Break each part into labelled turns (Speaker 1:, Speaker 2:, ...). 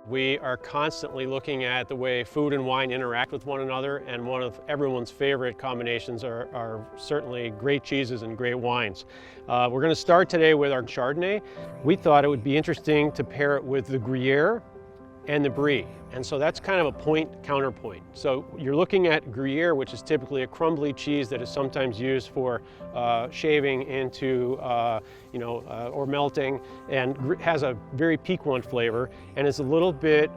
Speaker 1: We are constantly looking at the way food and wine interact with one another, and one of everyone's favorite combinations are certainly great cheeses and great wines. We're going to start today with our Chardonnay. We thought it would be interesting to pair it with the Gruyere and the Brie. And so that's kind of a point counterpoint. So you're looking at Gruyere, which is typically a crumbly cheese that is sometimes used for shaving into, or melting, and has a very piquant flavor, and is a little bit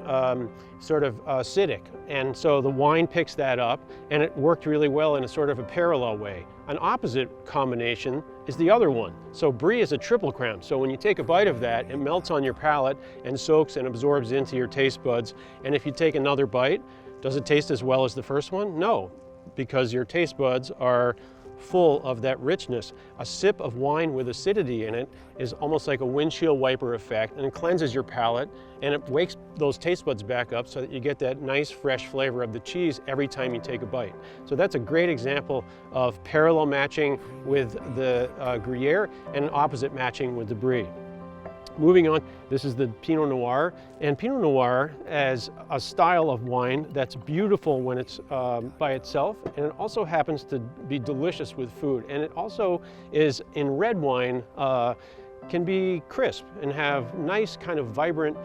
Speaker 1: sort of acidic. And so the wine picks that up, and it worked really well in a sort of a parallel way. An opposite combination is the other one. So Brie is a triple crown. So when you take a bite of that, it melts on your palate and soaks and absorbs into your taste buds. And if you take another bite, does it taste as well as the first one? No, because your taste buds are full of that richness. A sip of wine with acidity in it is almost like a windshield wiper effect, and it cleanses your palate, and it wakes those taste buds back up so that you get that nice fresh flavor of the cheese every time you take a bite. So that's a great example of parallel matching with the Gruyere and opposite matching with the Brie. Moving on, this is the Pinot Noir, and Pinot Noir as a style of wine that's beautiful when it's by itself, and it also happens to be delicious with food, and it also is in red wine can be crisp and have nice kind of vibrant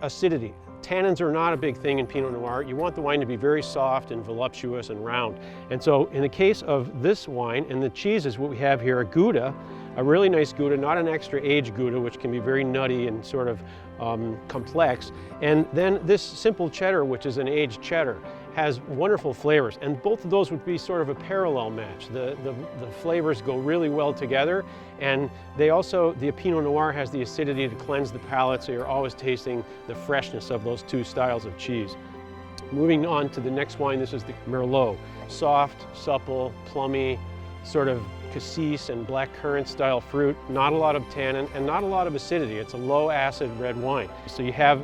Speaker 1: acidity. Tannins are not a big thing in Pinot Noir. You want the wine to be very soft and voluptuous and round. And so in the case of this wine and the cheeses, what we have here, a Gouda, a really nice Gouda, not an extra aged Gouda, which can be very nutty and sort of complex. And then this simple cheddar, which is an aged cheddar, has wonderful flavors. And both of those would be sort of a parallel match. The flavors go really well together. And they also, the Pinot Noir has the acidity to cleanse the palate, so you're always tasting the freshness of those two styles of cheese. Moving on to the next wine, this is the Merlot. Soft, supple, plummy, sort of cassis and blackcurrant style fruit, not a lot of tannin and not a lot of acidity. It's a low acid red wine. So you have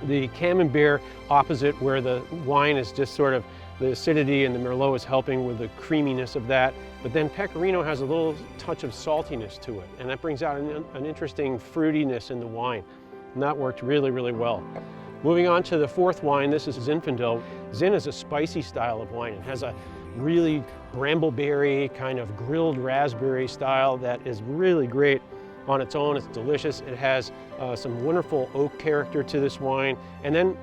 Speaker 1: the Camembert opposite, where the wine is just sort of the acidity and the Merlot is helping with the creaminess of that. But then Pecorino has a little touch of saltiness to it, and that brings out an interesting fruitiness in the wine. And that worked really, really well. Moving on to the fourth wine, this is Zinfandel. Zin is a spicy style of wine. It has a really brambleberry, kind of grilled raspberry style that is really great on its own. It's delicious. It has some wonderful oak character to this wine. And then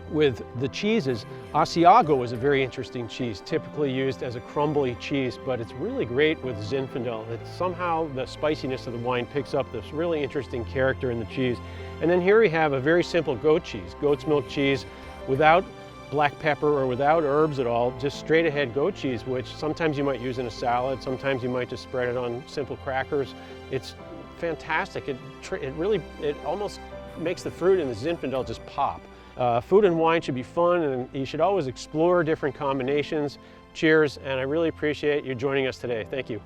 Speaker 1: with the cheeses, Asiago is a very interesting cheese, typically used as a crumbly cheese, but it's really great with Zinfandel. It's somehow the spiciness of the wine picks up this really interesting character in the cheese. And then here we have a very simple goat cheese, goat's milk cheese without black pepper or without herbs at all, just straight ahead goat cheese, which sometimes you might use in a salad, sometimes you might just spread it on simple crackers. It's fantastic. It almost makes the fruit in the Zinfandel just pop. Food and wine should be fun, and you should always explore different combinations. Cheers, and I really appreciate you joining us today. Thank you.